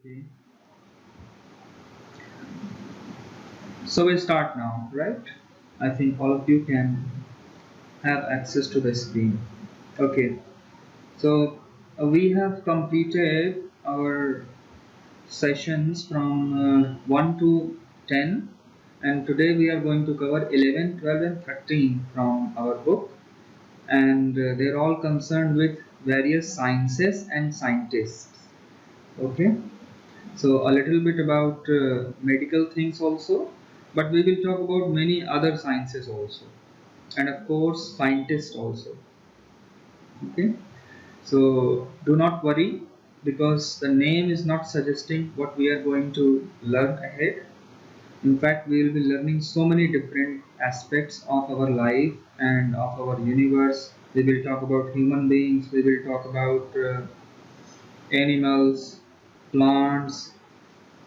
Okay. So we start now, right? I think all of you can have access to the screen. Okay. So we have completed our sessions from 1 to 10, and today we are going to cover 11, 12 and 13 from our book, and they're all concerned with various sciences and scientists. Okay. So a little bit about medical things also, but we will talk about many other sciences also, and of course scientists also. Okay. So do not worry, because the name is not suggesting what we are going to learn ahead. In fact, we will be learning so many different aspects of our life and of our universe. We will talk about human beings. We will talk about animals, plants,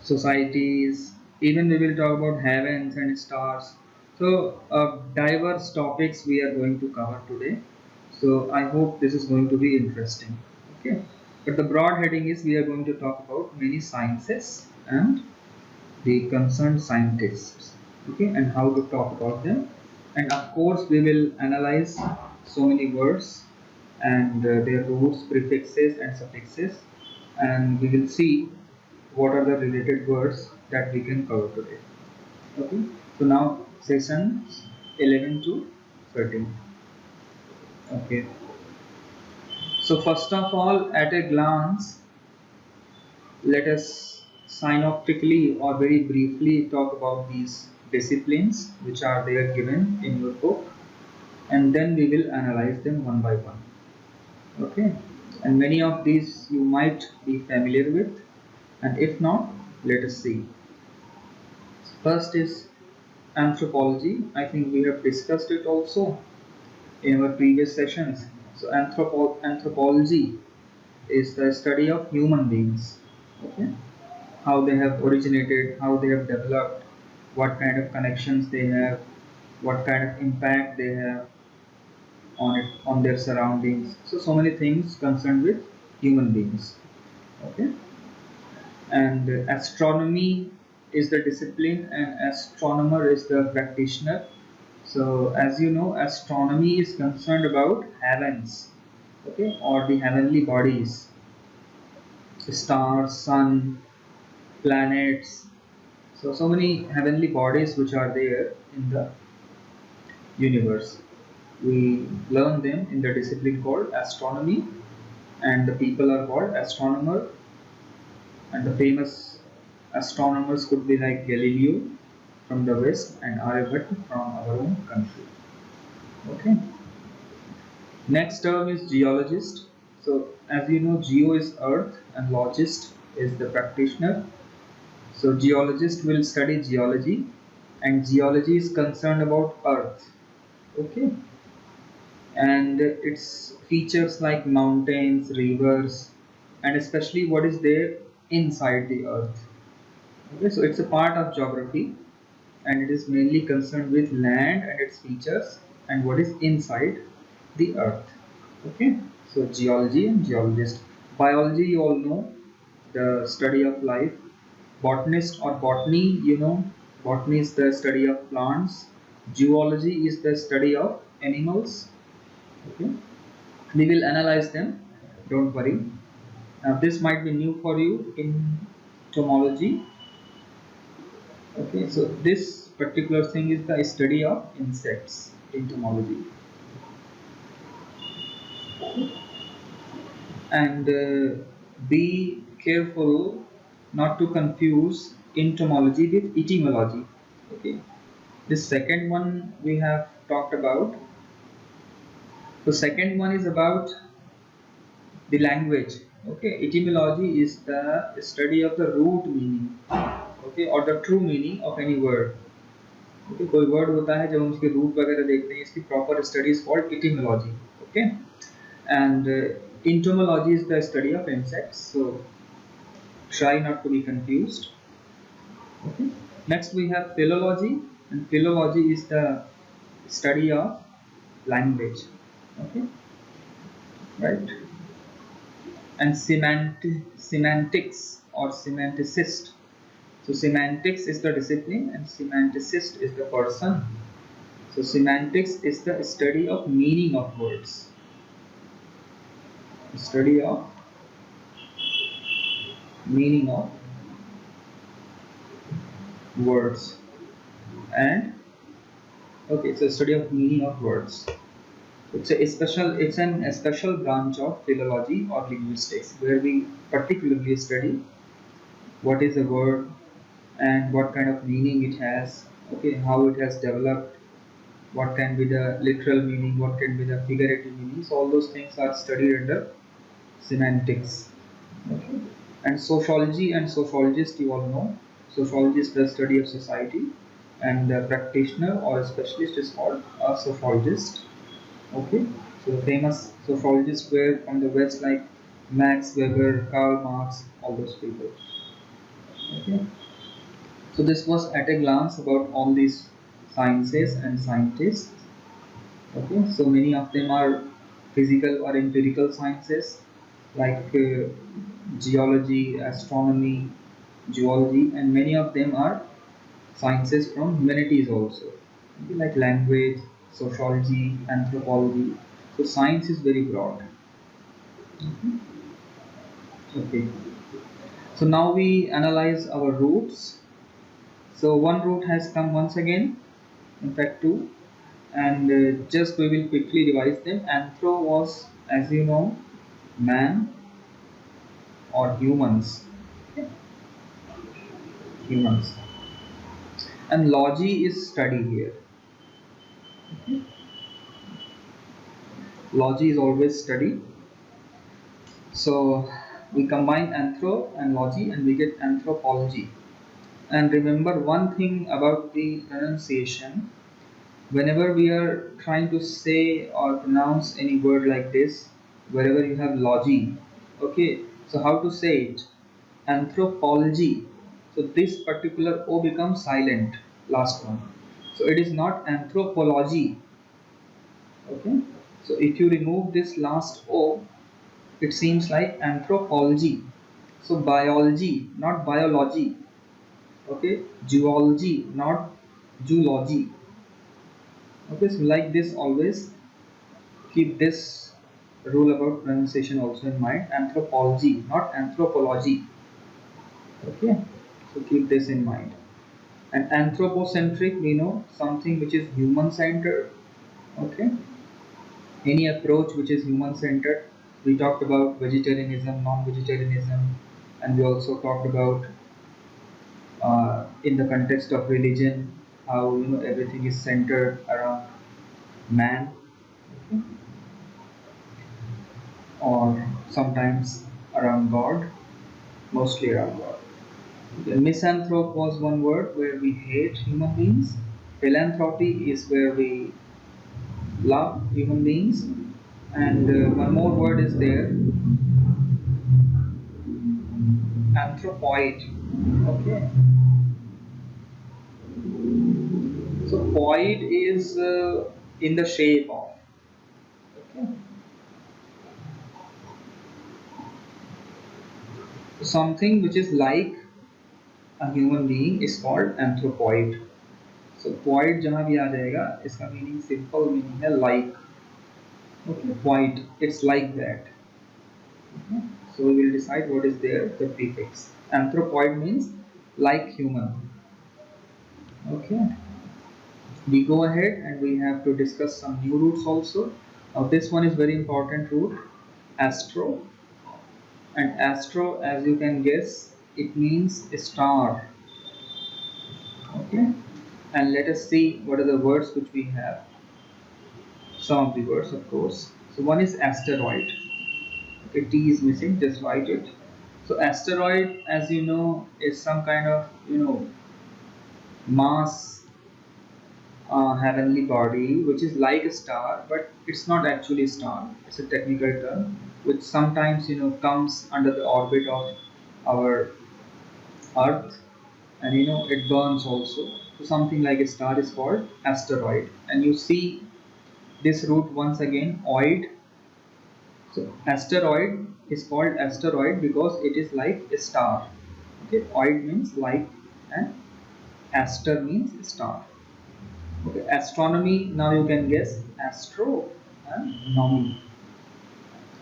societies, even we will talk about heavens and stars. So, diverse topics we are going to cover today. So, I hope this is going to be interesting. Okay, but the broad heading is we are going to talk about many sciences and the concerned scientists. Okay, and how to talk about them. And of course, we will analyze so many words and their roots, prefixes, and suffixes, and we will see what are the related words that we can cover today. Okay, so now session 11 to 13. Okay, so first of all, at a glance, let us synoptically or very briefly talk about these disciplines which are there given in your book, and then we will analyze them one by one. Okay, and many of these you might be familiar with, and if not, let us see. First is anthropology. I think we have discussed it also in our previous sessions. So anthropology is the study of human beings. Okay, how they have originated, how they have developed, what kind of connections they have, what kind of impact they have on their surroundings. So many things concerned with human beings. Okay, and astronomy is the discipline, and astronomer is the practitioner. So as you know, astronomy is concerned about heavens, okay, or the heavenly bodies, stars, sun, planets. So many heavenly bodies which are there in the universe. We learn them in the discipline called astronomy, and the people are called astronomer. And the famous astronomers could be like Galileo from the west and Aryabhatta from our own country. Okay. Next term is geologist. So as you know, geo is earth and logist is the practitioner. So geologist will study geology, and geology is concerned about earth. Okay. And its features like mountains, rivers, and especially what is there inside the earth. Okay, so it's a part of geography, and it is mainly concerned with land and its features and what is inside the earth. Okay, so geology and geologist. Biology, you all know, the study of life. Botanist or botany, you know, botany is the study of plants. Zoology is the study of animals. Okay, we will analyze them, don't worry. Now this might be new for you in entomology. Okay, so this particular thing is the study of insects, entomology. And be careful not to confuse entomology with etymology. Okay, this second one we have talked about. The second one is about the language. Okay, etymology is the study of the root meaning, okay, or the true meaning of any word. Okay, कोई word होता है जब हम उसके root वगैरह देखते हैं, इसकी proper study is called etymology. Okay, and entomology is the study of insects. So try not to be confused. Okay. Next we have philology, and philology is the study of language. Okay, right. And semantics or semanticist. So semantics is the discipline and semanticist is the person. So semantics is the study of meaning of words. Study of meaning of words. And okay, it's a study of meaning of words. It's a special branch of philology or linguistics where we particularly study what is a word and what kind of meaning it has, okay, how it has developed, what can be the literal meaning, what can be the figurative meaning. So all those things are studied under semantics. Okay. And sociology and sociologist, you all know, sociology is the study of society, and the practitioner or a specialist is called a sociologist. Okay, so the famous sociologists were from the West like Max Weber, Karl Marx, all those people. Okay, so this was at a glance about all these sciences and scientists. Okay, so many of them are physical or empirical sciences like geology, astronomy, geology, and many of them are sciences from humanities also, okay, like language, sociology, anthropology. So science is very broad. Okay, so now we analyze our roots. So one root has come once again, in fact two, and just we will quickly revise them. Anthro was, as you know, man or humans. Okay. Humans. And logy is study here. Okay. Logy is always study. So we combine anthro and logy and we get anthropology. And remember one thing about the pronunciation, whenever we are trying to say or pronounce any word like this, wherever you have logy, okay, so how to say it? Anthropology. So this particular O becomes silent, last one. So it is not anthropology. Okay. So if you remove this last O, it seems like anthropology. So biology, not biology. Okay. Zoology, not zoology. Okay. So like this, always keep this rule about pronunciation also in mind. Anthropology, not anthropology. Okay. So keep this in mind. And anthropocentric, we know something which is human centered. Okay, any approach which is human centered. We talked about vegetarianism, non-vegetarianism, and we also talked about in the context of religion how everything is centered around man, okay, or sometimes around God, mostly around God. Okay. Misanthrope was one word where we hate human beings. Philanthropy is where we love human beings, and one more word is there, anthropoid. Okay, so poid is in the shape of, okay, something which is like a human being is called anthropoid. So poid जहाँ भी आ जाएगा इसका meaning simple meaning है like. Okay, poid, it's like that. Okay. So we will decide what is there, the prefix. Anthropoid means like human. Okay, we go ahead and we have to discuss some new roots also. Now this one is very important root, astro. And astro, as you can guess, it means star. Okay, and let us see what are the words which we have. Some of the words, of course. So one is asteroid. Okay, T is missing, just write it. So asteroid, as you know, is some kind of mass heavenly body which is like a star, but it's not actually a star. It's a technical term which sometimes comes under the orbit of our Earth, and it burns also. So something like a star is called asteroid, and you see this root once again, oid. So asteroid is called asteroid because it is like a star. Okay, oid means light and aster means star. Okay, astronomy, now you can guess astro and nomi.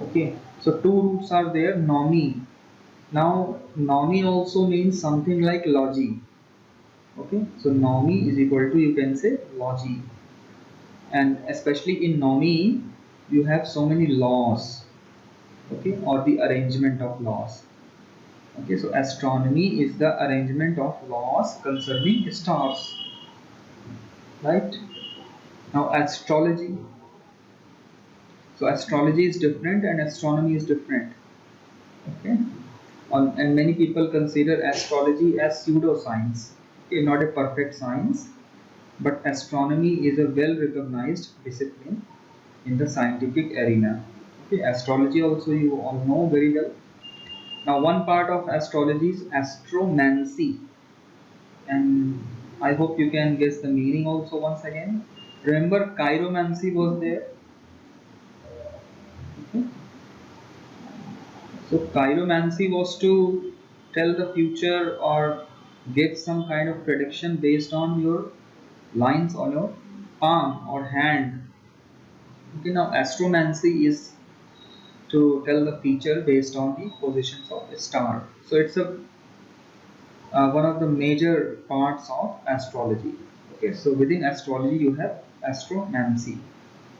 Okay, so two roots are there, nomi. Now nomi also means something like logi. Okay, so nomi is equal to, you can say, logi. And especially in nomi you have so many laws, okay, or the arrangement of laws. Okay, so astronomy is the arrangement of laws concerning stars, right? Now astrology, so astrology is different and astronomy is different. Okay, and many people consider astrology as pseudoscience, okay, not a perfect science, but astronomy is a well recognized discipline in the scientific arena. Okay, astrology also you all know very well. Now, one part of astrology is astromancy, and I hope you can guess the meaning also once again. Remember, chiromancy was there. Okay. So, chiromancy was to tell the future or give some kind of prediction based on your lines on your palm or hand. Okay, now astromancy is to tell the future based on the positions of a star. So it's a one of the major parts of astrology. Okay, so within astrology you have astromancy,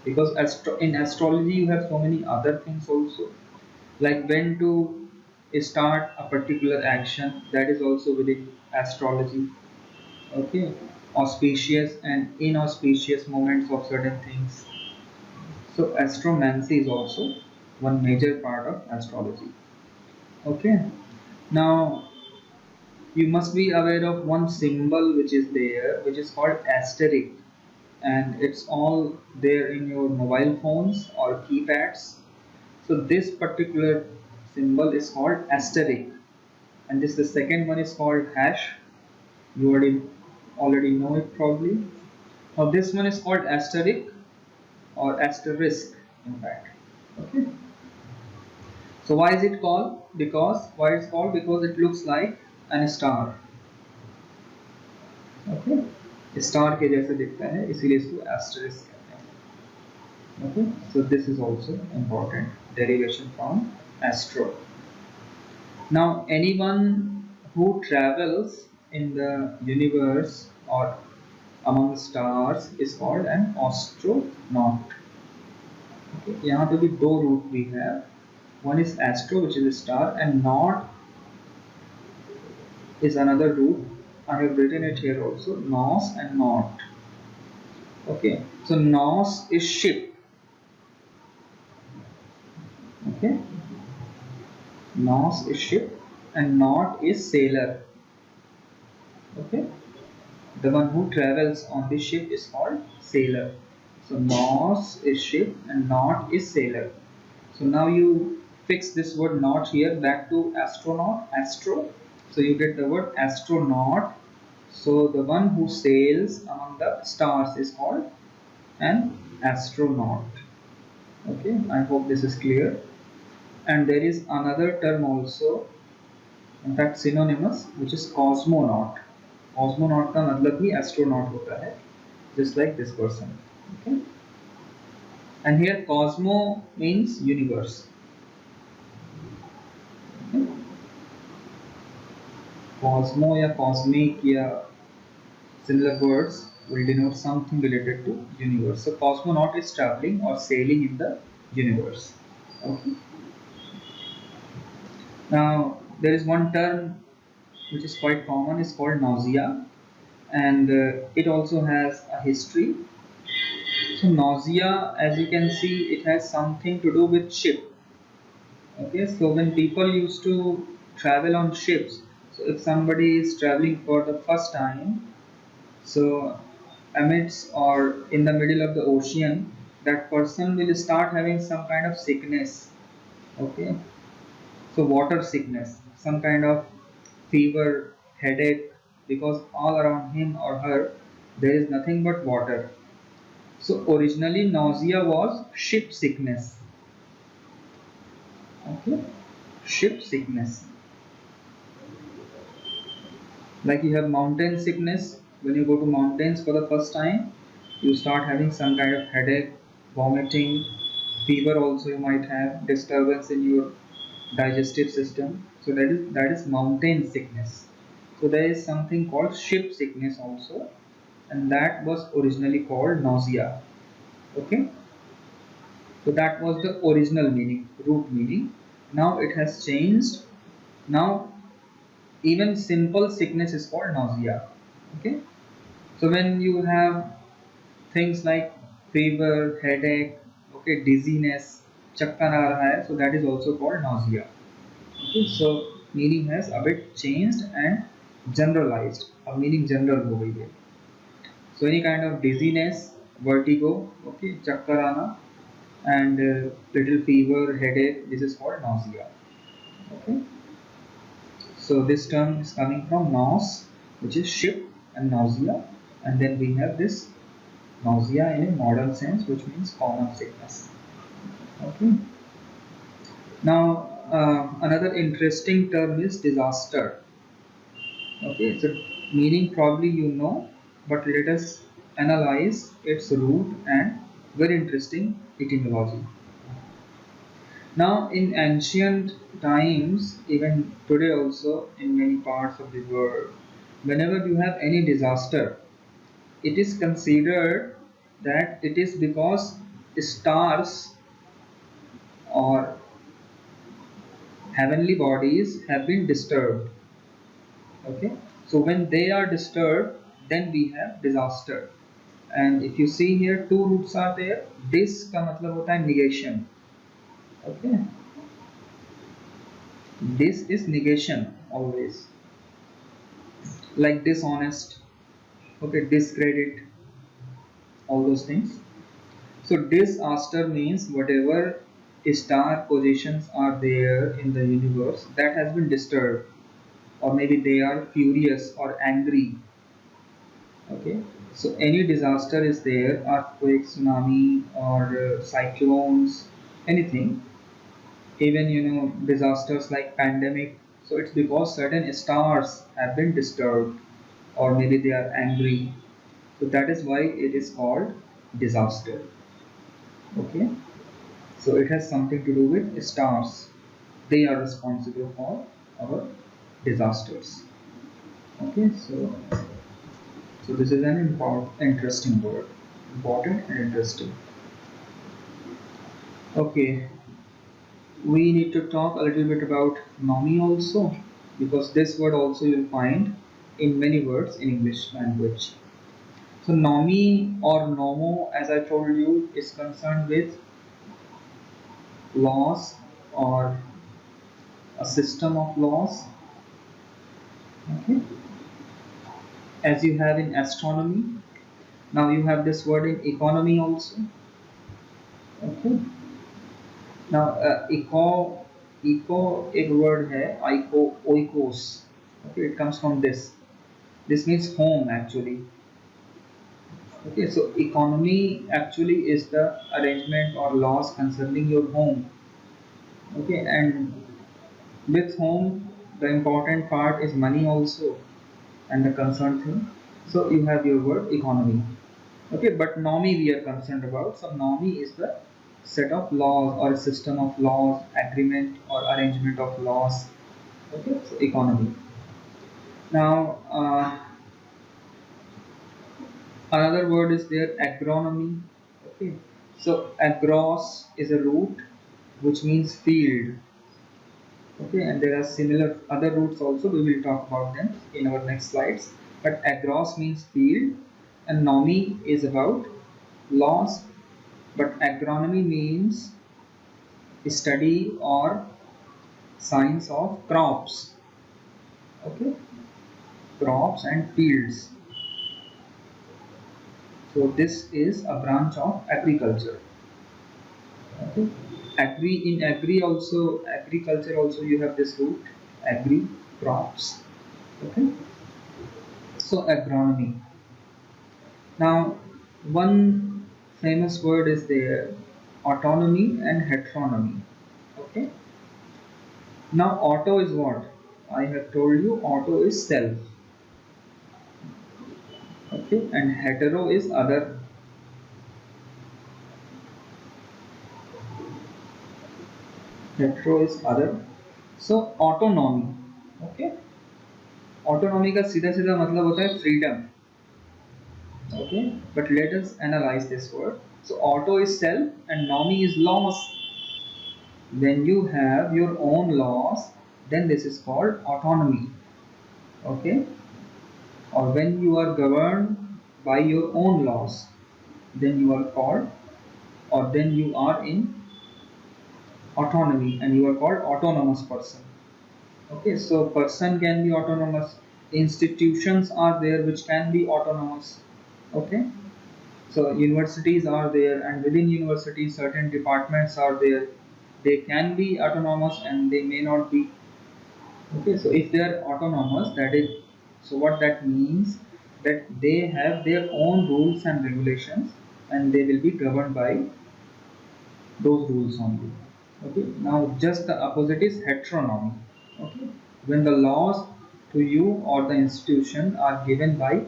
because in astrology you have so many other things also, like when to start a particular action, that is also within astrology. Okay, auspicious and inauspicious moments of certain things. So astromancy is also one major part of astrology. Okay, now you must be aware of one symbol which is there, which is called asterisk, and it's all there in your mobile phones or keypads. So this particular symbol is called asterisk, and this the second one is called hash. You already know it probably. Now this one is called asterisk or asterisk, in fact. Okay. So why is it called? Because it looks like an star. Okay, star के जैसे दिखता है, इसीलिए इसको asterisk कहते हैं. Okay, so this is also important derivation from astro. Now anyone who travels in the universe or among stars is called an astronaut. Okay, यहाँ पे भी दो रूट भी है. One is astro, which is a star, and naut is another root. I have written it here also, nos and naut. Okay, so nos is ship. Okay, nos is ship and naut is sailor. Okay, the one who travels on the ship is called sailor. So nos is ship and naut is sailor. So now you fix this word naut here back to astronaut, astro. So you get the word astronaut. So the one who sails among the stars is called an astronaut. Okay, I hope this is clear. And there is another term also, in fact synonymous, which is cosmonaut. Cosmonaut का मतलब भी astronaut होता है, just like this person. Okay, and here cosmo means universe. Okay? Cosmo या cosmic या similar words will denote something related to universe. So cosmonaut is traveling or sailing in the universe. Okay. Now there is one term which is quite common, is called nausea, and it also has a history. So nausea, as you can see, it has something to do with ship. Okay, so when people used to travel on ships, so if somebody is traveling for the first time, so amidst or in the middle of the ocean, that person will start having some kind of sickness. Okay, so water sickness, some kind of fever, headache, because all around him or her there is nothing but water. So originally nausea was ship sickness. Okay, ship sickness. Like you have mountain sickness. When you go to mountains for the first time, you start having some kind of headache, vomiting, fever also you might have, disturbance in your digestive system. So that is mountain sickness. So there is something called ship sickness also, and that was originally called nausea. Okay, so that was the original meaning, root meaning. Now it has changed. Now even simple sickness is called nausea. Okay, so when you have things like fever, headache, okay, dizziness, chakkar aa raha hai, so that is also called nausea. Okay, so meaning has a bit changed and generalized. A meaning general हो गई है. So any kind of dizziness, vertigo, okay, chakkar aana, and little fever, headache, this is called nausea. Okay, so this term is coming from nous, which is ship, and nausea, and then we have this nausea in a modern sense, which means common sickness. Okay. Now another interesting term is disaster. Okay, so meaning probably you know, but let us analyze its root and very interesting etymology. Now, in ancient times, even today also in many parts of the world, whenever you have any disaster, it is considered that it is because stars or heavenly bodies have been disturbed. Okay, so when they are disturbed, then we have disaster. And if you see here, two roots are there. Dis का मतलब होता है negation. Okay, this is negation always, like dishonest. Okay, discredit, all those things. So disaster means whatever star positions are there in the universe that has been disturbed, or maybe they are furious or angry. Okay, so any disaster is there, earthquake, tsunami, or cyclones, anything, even disasters like pandemic. So it's because certain stars have been disturbed, or maybe they are angry. So that is why it is called disaster. Okay, so it has something to do with stars. They are responsible for our disasters. Okay, so this is an interesting word, important and interesting. Okay, we need to talk a little bit about nomi also, because this word also you'll find in many words in English language. So nomi or nomo, as I told you, is concerned with laws or a system of laws. Okay, as you have in astronomy, now you have this word in economy also. Okay, now eco एक word है ico oikos. Okay, it comes from this means home actually. Okay, so economy actually is the arrangement or laws concerning your home. Okay, and with home the important part is money also, and the concerned thing. So you have your word economy. Okay, but nomi we are concerned about. So nomi is the set of laws or a system of laws, agreement or arrangement of laws. Okay, so economy. Now another word is there, agronomy. Okay, so agros is a root which means field. Okay, and there are similar other roots also. We will talk about them in our next slides. But agros means field, and nomi is about laws. But agronomy means study or science of crops. Okay, crops and fields. So this is a branch of agriculture. Okay, agri also, agriculture also you have this root, agri, crops. Okay, so agronomy. Now one famous word is there, autonomy and heteronomy. Okay, now auto is what I have told you. Auto is self. Okay, and hetero is other. Hetero is other. So autonomy. Okay, autonomy का सीधा सीधा मतलब होता है freedom. Okay, but let us analyze this word. So auto is self and nomy is laws. When you have your own laws, then this is called autonomy. Okay, or when you are governed by your own laws, then you are called, or then you are in autonomy and you are called autonomous person. Okay, so person can be autonomous, institutions are there which can be autonomous. Okay, so universities are there, and within universities certain departments are there, they can be autonomous and they may not be. Okay, so if they are autonomous, that is, so what that means, that they have their own rules and regulations and they will be governed by those rules only. Okay, now just the opposite is heteronomy. Okay, when the laws to you or the institution are given by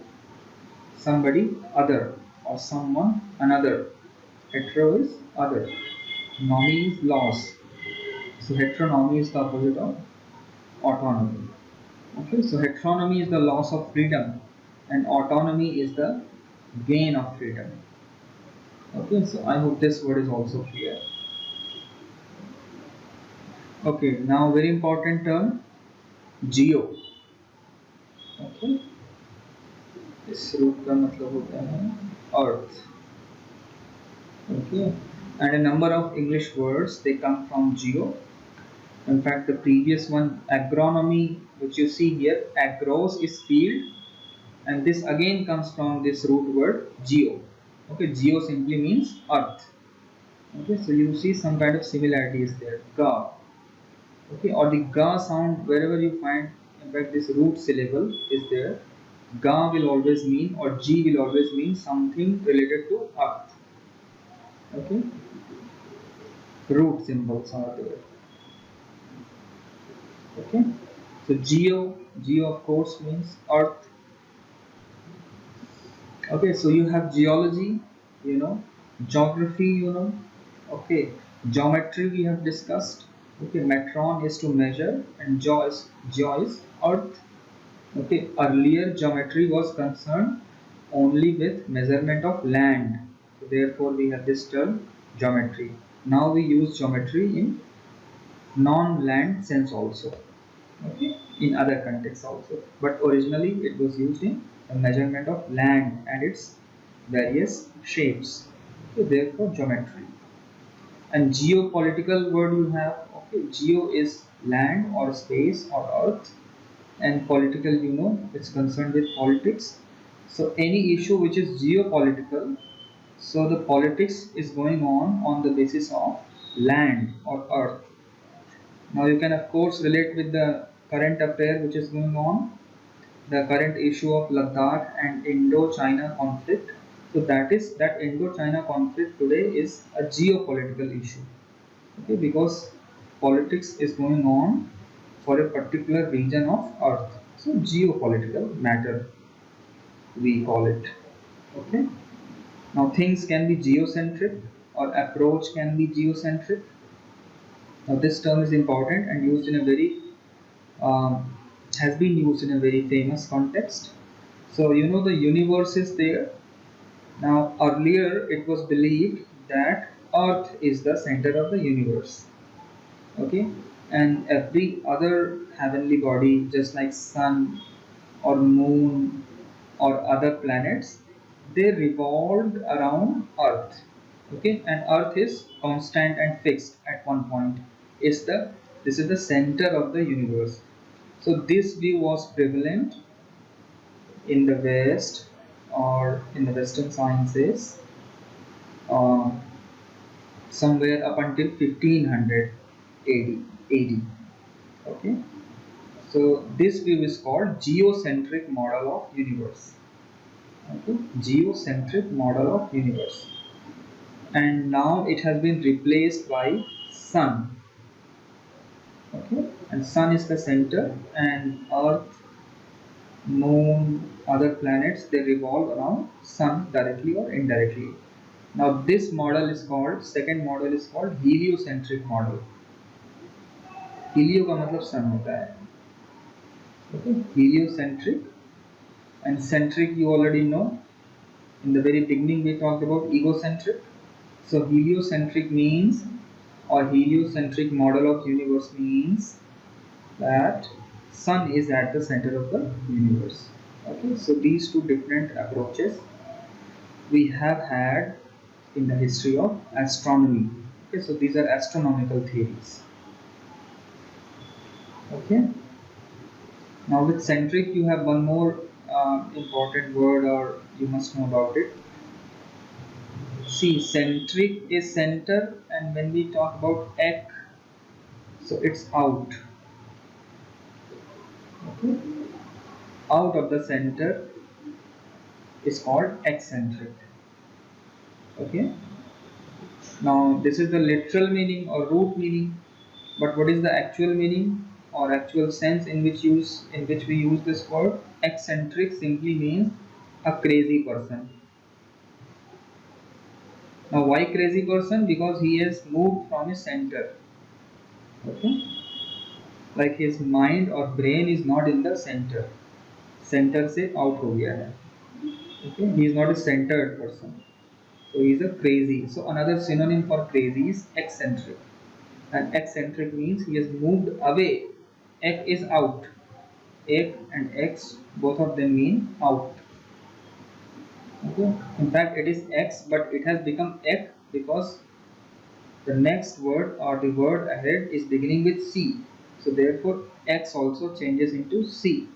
somebody other or someone another. Hetero is other, nomy is laws. So heteronomy is the opposite of autonomy. Okay, so heteronomy is the loss of freedom and autonomy is the gain of freedom. Okay, so I hope this word is also clear. Okay, now very important term, geo. Okay, इस root का मतलब होता है अर्थ. Okay, and a number of English words they come from geo. In fact, the previous one, agronomy, which you see here, agros is field, and this again comes from this root word geo. Okay, geo simply means earth. Okay, so you see some kind of similarities there. Ga. Okay, or the ga sound wherever you find. In fact, this root syllable is there. Ga will always mean, or G will always mean something related to earth. Okay, root symbols are there. Okay, so geo of course means earth. Okay, so you have geology, you know, geography, you know. Okay, geometry we have discussed. Okay, metron is to measure and geo is earth. Okay, earlier geometry was concerned only with measurement of land. So therefore we have this term geometry. Now we use geometry in non-land sense also. Okay, in other contexts also, but originally it was used in the measurement of land and its various shapes. Okay, therefore geometry. And geopolitical word you have. Okay, geo is land or space or earth, and political, you know, it's concerned with politics. So any issue which is geopolitical, so the politics is going on the basis of land or earth. Now you can of course relate with the current affair which is going on, the current issue of Ladakh and Indo-China conflict. So that Indo-China conflict today is a geopolitical issue. Okay, because politics is going on for a particular region of Earth. So geopolitical matter we call it. Okay. Now things can be geocentric or approach can be geocentric. Now this term is important and used in a very um, has been used in a very famous context. So you know the universe is there. Now earlier it was believed that Earth is the center of the universe. Okay, and every other heavenly body, just like sun or moon or other planets, they revolved around Earth. Okay, and Earth is constant and fixed at one point. Is the This is the center of the universe. So this view was prevalent in the West or in the Western sciences uh, somewhere up until 1500 AD. Okay, so this view is called geocentric model of universe. Okay, geocentric model of universe, and now it has been replaced by sun. Okay, and sun is the center and earth moon, other planets, they revolve around sun directly or indirectly. Now this model is called, second model is called heliocentric model. Helio का मतलब sun होता है, okay? Heliocentric, and centric you already know. In the very beginning we talked about egocentric. So heliocentric means, or heliocentric model of universe means that sun is at the center of the universe. Okay, so these two different approaches we have had in the history of astronomy. Okay, so these are astronomical theories. Okay, now with centric you have one more important word, or you must know about it. See, centric is center, and when we talk about ec, so it's out. Okay, out of the center is called eccentric. Okay, now this is the literal meaning or root meaning, but what is the actual meaning or actual sense in which we use this word? Eccentric simply means a crazy person. Now why crazy person? Because he has moved from his center. Okay, like his mind or brain is not in the center, center से out हो गया है. Okay, he is not a centered person, so he is a crazy. So another synonym for crazy is eccentric, and eccentric means he has moved away. Ec is out, ec and x both of them mean out. Okay, in fact it is x, but it has become ec because the next word or the word ahead is beginning with c, so therefore x also changes into c.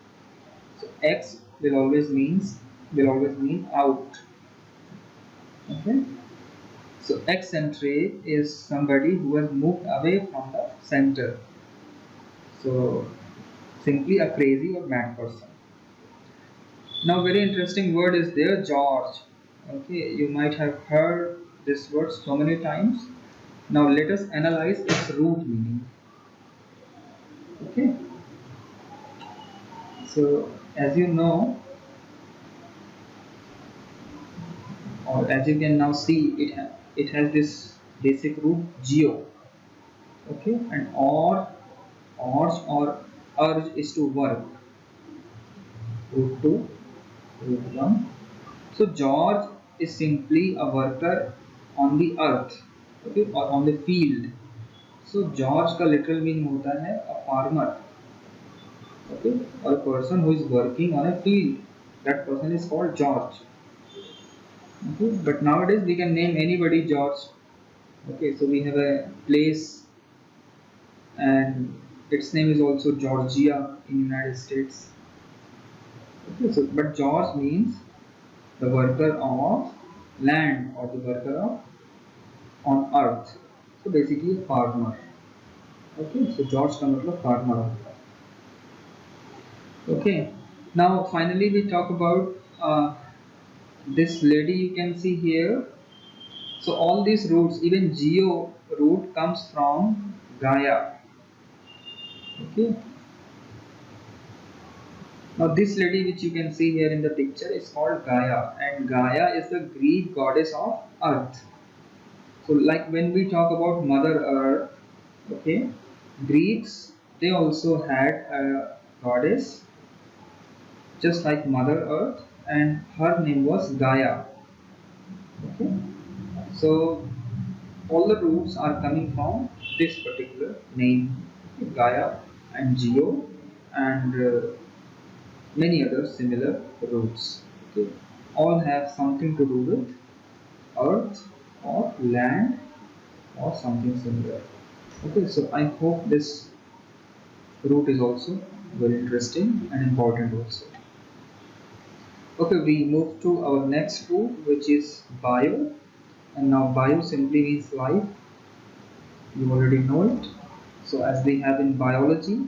So x will always mean out. Okay, so eccentric is somebody who has moved away from the center, so simply a crazy or mad person. Now very interesting word is there, George. Okay, you might have heard this word so many times. Now let us analyze its root meaning. Okay, so as you know, or as you can now see, it has this basic root geo. Okay, and or urge is to work, root 2, root 1. So George is simply a worker on the earth, okay, or on the field. So George का literal meaning होता है a farmer, okay, or a person who is working on a field. That person is called George. Okay, but nowadays we can name anybody George. Okay, so we have a place, and its name is also Georgia in United States. Okay, so but George means the worker of land or the worker of on earth. So basically a farmer. Okay, so George का मतलब farmer होता है. Okay, now finally we talk about this lady you can see here. So all these roots, even geo root comes from Gaia. Okay, now this lady which you can see here in the picture is called Gaia, and Gaia is the Greek goddess of earth. So like when we talk about Mother Earth, okay, Greeks, they also had a goddess just like Mother Earth, and her name was Gaia. Okay, so all the roots are coming from this particular name, Gaia and Geo, and many other similar roots. Okay, all have something to do with earth or land or something similar. Okay, so I hope this root is also very interesting and important also. Okay, we move to our next root, which is bio, and now bio simply means life. You already know it. So as we have in biology,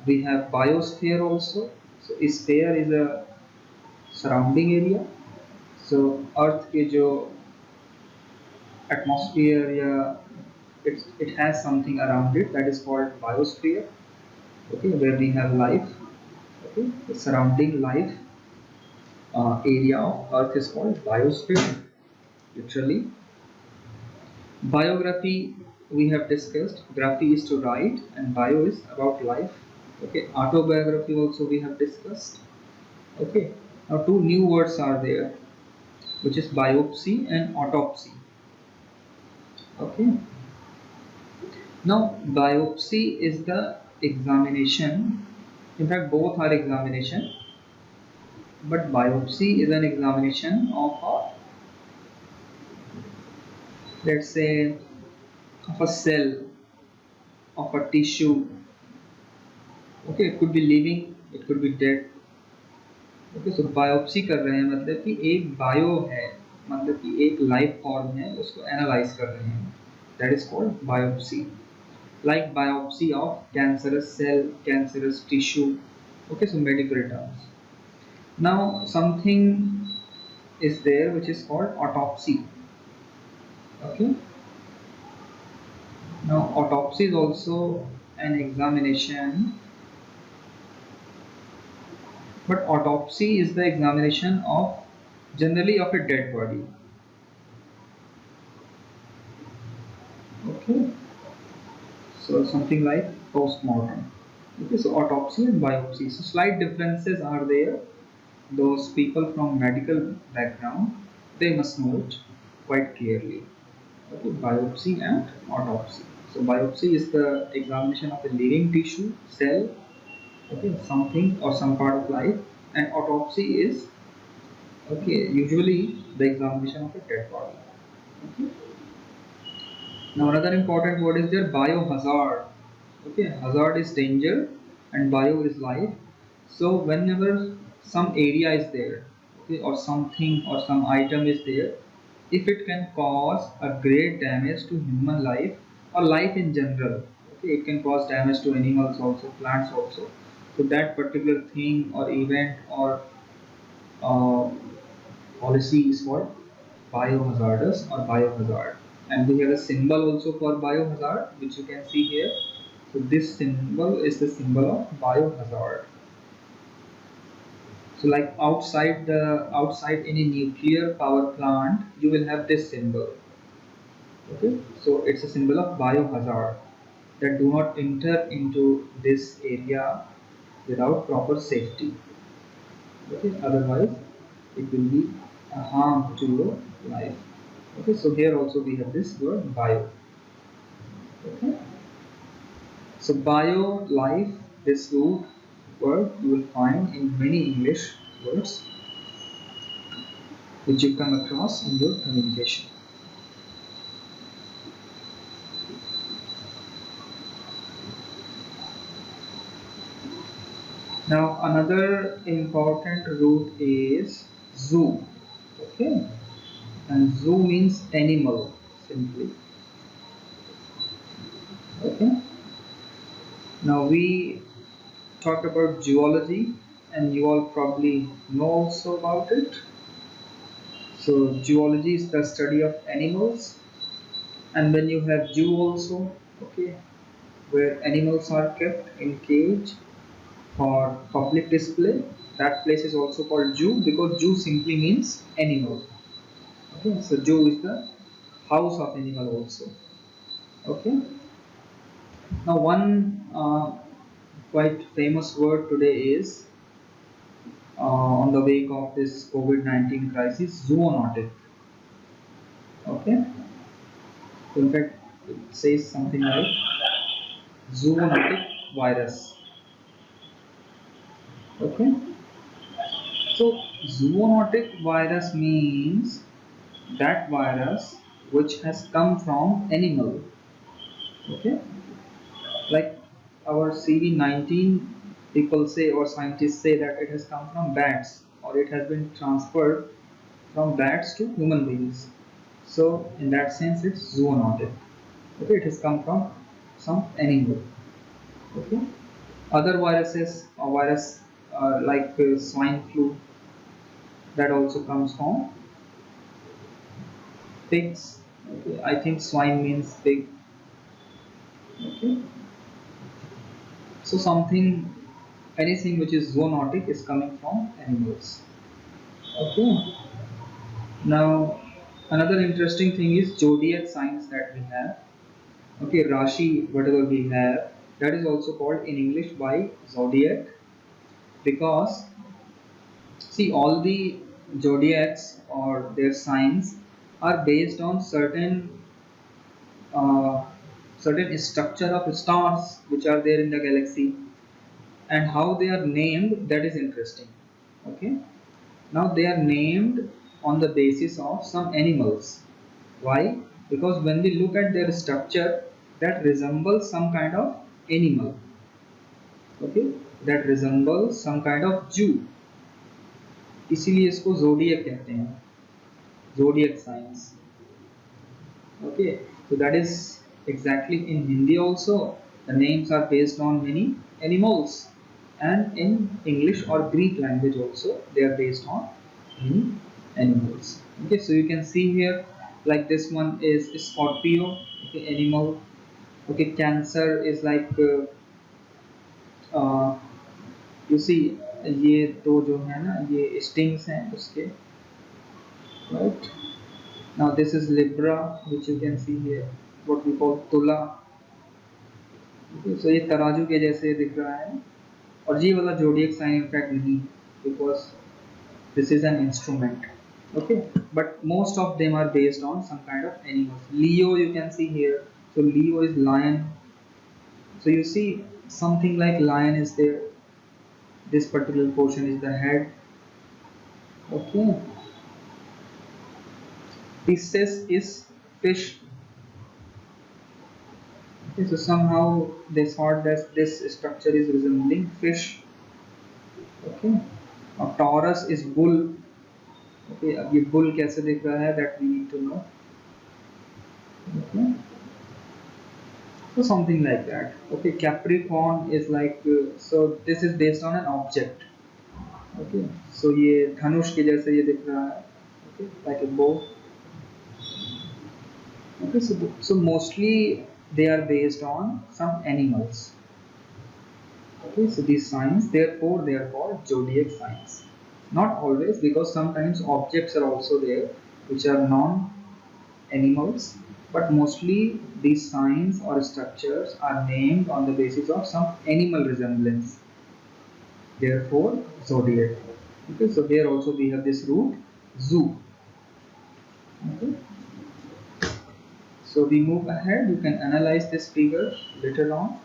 we have biosphere also. So sphere is a surrounding area. So earth के जो atmosphere या it has something around it that is called biosphere. Okay, where we have life. Okay, the surrounding life area of Earth is called biosphere. Literally, biography we have discussed. Graphy is to write, and bio is about life. Okay, autobiography also we have discussed. Okay, now two new words are there, which is biopsy and autopsy. Okay, now biopsy is the examination. In fact, both are examination, but biopsy is an examination of a, let's say, of a cell, of a tissue. Okay, it could be living, it could be dead. Okay so biopsy कर रहे हैं मतलब कि एक bio है, मतलब कि एक लाइफ फॉर्म है, उसको एनालाइज कर रहे हैं, that is called biopsy. Like biopsy of cancerous cell, cancerous tissue. Okay so medical terms. Now something is there which is called autopsy. Okay, now autopsy is also an examination, but autopsy is the examination of generally of a dead body. Okay, so something like post-mortem. Okay, so autopsy and biopsy. So slight differences are there. Those people from medical background, they must know it quite clearly. Okay, biopsy and autopsy. So biopsy is the examination of a living tissue, cell, okay, something or some part of life, and autopsy is okay usually the examination of a dead body. Okay. Now another important word is there, biohazard. Okay, hazard is danger and bio is life. So whenever some area is there, okay, or something or some item is there, if it can cause a great damage to human life or life in general, okay, it can cause damage to animals also, plants also. So that particular thing or event or uh, policy is called biohazardous or biohazard. And we have a symbol also for biohazard, which you can see here. So this symbol is the symbol of biohazard. So like outside any nuclear power plant, you will have this symbol. Okay, so it's a symbol of biohazard, that do not enter into this area without proper safety. Okay, otherwise it will be a harm to your life. Okay, so here also we have this word bio. Okay, so bio, life, this root word you will find in many English words which you come across in your communication. Now another important root is zoo. Okay, and zoo means animal simply. Okay, now we talked about zoology, and you all probably know also about it. So zoology is the study of animals, and when you have zoo also, okay, where animals are kept in cage for public display, that place is also called zoo, because zoo simply means animal. Okay, so zoo is the house of animal also. Okay, now one quite famous word today is on the wake of this COVID-19 crisis, zoonotic. Okay, so in fact, it says something like zoonotic virus. Okay, so zoonotic virus means that virus which has come from animal. Okay, like our CV-19, people say or scientists say that it has come from bats or it has been transferred from bats to human beings. So in that sense, it's zoonotic. Okay, it has come from some animal. Okay, other viruses or virus like swine flu, that also comes from pigs. Okay, I think swine means pig. Okay, so something Anything which is zoonotic is coming from animals. Okay. Now, another interesting thing is zodiac signs that we have. Okay, Rashi, whatever we have, that is also called in English by zodiac, because see, all the zodiacs or their signs are based on uh, certain structure of stars which are there in the galaxy, and how they are named, that is interesting. Okay, now they are named on the basis of some animals. Why? Because when we look at their structure, that resembles some kind of animal. Okay, that resembles some kind of Jew, इसीलिए इसको zodiac कहते हैं, zodiac signs. Okay, so that is exactly in Hindi also. The names are based on many animals, and in English or Greek language also they are based on many animals. Okay, so you can see here, like this one is Scorpio, okay, animal. Okay, Cancer is like uh, you see, ये दो जो है ना, ये stings हैं उसके, right? Now this is Libra, which you can see here, what we call Tula. Okay, so ये तराजू के जैसे दिख रहा है, और ये वाला जोडियक साइन इनफैक्ट नहीं, because this is an instrument. Okay, but most of them are based on some kind of animals. Leo you can see here, so Leo is lion. So you see something like lion is there. This particular portion is the head. Okay, Pisces is fish. Okay, so somehow they thought that this structure is resembling fish. Okay, now Taurus is bull. Okay, अब ये bull कैसे दिख रहा है, that we need to know. Okay, so something like that. Okay, Capricorn is like so this is based on an object. Okay, so ये धनुष के जैसे ये दिख रहा है. Okay, like a bow. Okay, so mostly they are based on some animals. Okay, so these signs, therefore they are called zodiac signs. Not always, because sometimes objects are also there which are non-animals, but mostly these signs or structures are named on the basis of some animal resemblance. Therefore, zodiac. Okay, so here also we have this root zoo. Okay. So we move ahead. You can analyze this figure later on.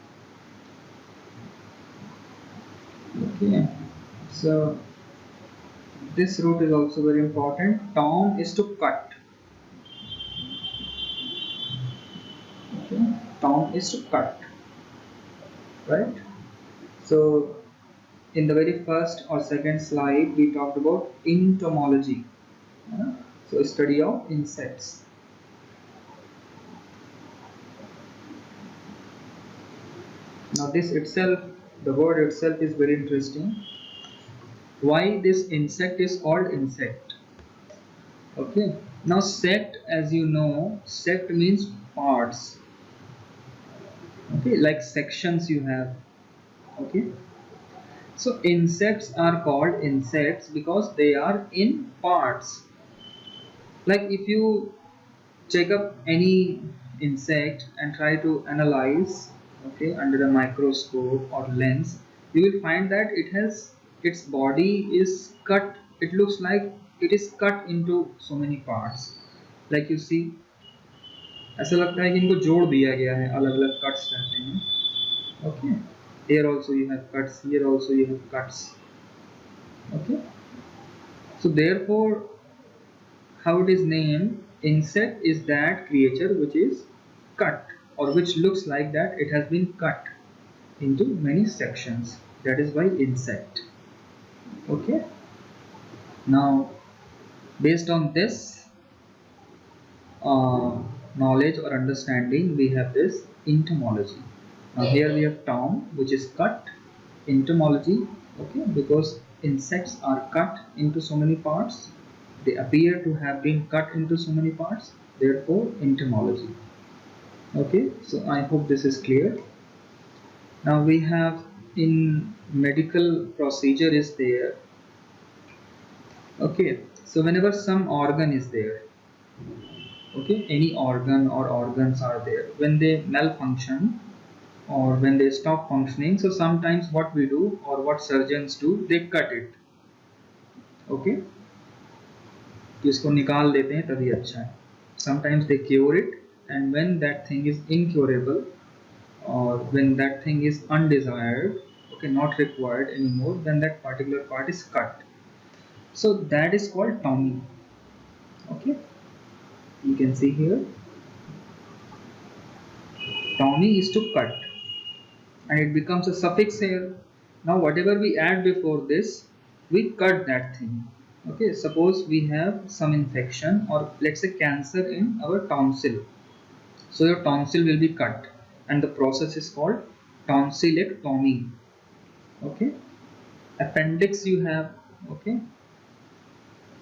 Okay. So this root is also very important. Tom is to cut. Okay. Tom is to cut. Right. So in the very first or second slide, we talked about entomology. So study of insects. Now this itself, the word itself is very interesting. Why this insect is called insect? Okay. Now sect, as you know, sect means parts. Okay, like sections you have. Okay. So insects are called insects because they are in parts. Like if you check up any insect and try to analyze, okay, under a microscope or lens, you will find that it has, its body is cut, it looks like it is cut into so many parts. Like you see, ऐसा लगता है कि इनको जोड़ दिया गया है, अलग अलग कट्स रहते हैं. Okay, here also you have cuts, here also you have cuts. Okay, so therefore how it is named, insect is that creature which is cut, or which looks like that it has been cut into many sections. That is why insect. Okay, now based on this knowledge or understanding, we have this entomology. Now here we have Tom, which is cut. Entomology, okay, because insects are cut into so many parts, they appear to have been cut into so many parts, therefore entomology. Okay, so I hope this is clear. Now we have in medical procedure is there. Okay, so whenever some organ is there, okay, any organ or organs are there, when they malfunction or when they stop functioning, so sometimes what we do or what surgeons do, they cut it. Okay, तो इसको निकाल देते हैं तभी अच्छा है. Sometimes they cure it, and when that thing is incurable or when that thing is undesired, okay, not required anymore, then that particular part is cut. So that is called tomy. Okay, you can see here, tomy is to cut, and it becomes a suffix here. Now whatever we add before this, we cut that thing. Okay, suppose we have some infection or let's say cancer in our tonsil, so your tonsil will be cut, and the process is called tonsillectomy. Okay, appendix you have. Okay,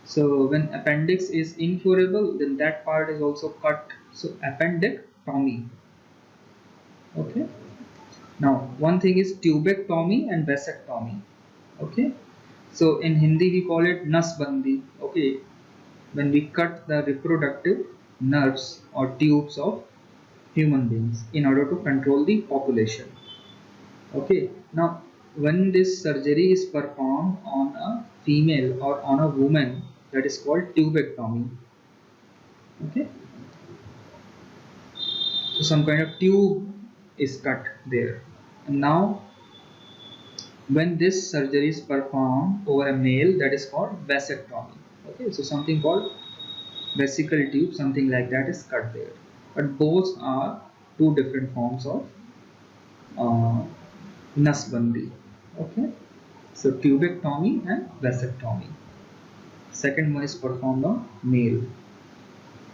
so when appendix is incurable, then that part is also cut, so appendectomy. Okay, now one thing is tubectomy and vasectomy. Okay, so in Hindi we call it nasbandi. Okay, when we cut the reproductive nerves or tubes of human beings in order to control the population. Okay, now when this surgery is performed on a female or on a woman, that is called tubectomy. Okay, so some kind of tube is cut there. And now when this surgery is performed over a male, that is called vasectomy. Okay, so something called vesical tube, something like that, is cut there. But both are two different forms of uh, nasbandi. Okay, so tubectomy and vasectomy. Second one is performed on male.